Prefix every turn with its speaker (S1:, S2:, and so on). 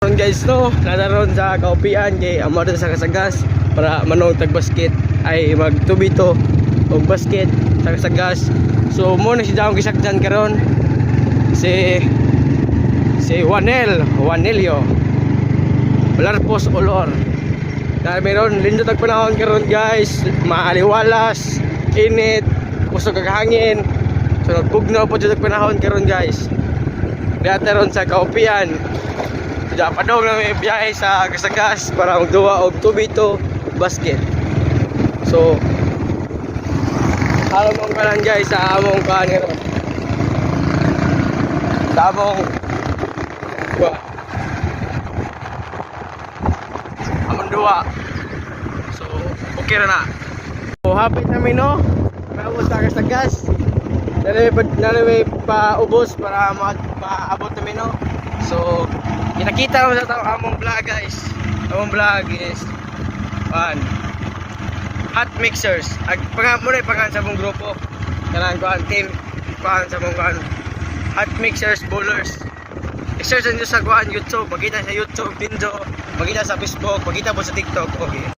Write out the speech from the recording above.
S1: karon guys no, nadaron sa kaupian kay amo sa kasagas para manong tag basket ay mag 2v2 og basket sa kasagas. So mo na si daong gisakdan karon si Juanelio Larpos Olor. Na meron lindo tag panahon karon guys, maaliwalas, init, kusog kag hangin. So nagbugno po tag panahon karon guys. Dateron sa kaupian. Padong na may biyahe sa kasagas para magduwa og 2v2 basket. So halong mong kanan guys sa among kaan karon. Sa among duwa. So okay na. So hapit namin no. Maubos sa kasagas. Nalaway pa ubos para maabot namin no. So kinakita mo sa among vlog guys. Among vlog is hot mixers. Muna ipangan sa mong grupo. Kanang kuan team kuan sa mong hot mixers bowlers. I-search nyo sa kuan YouTube, makita sa YouTube, Tindo, makita sa Facebook, makita mo sa TikTok. Okay.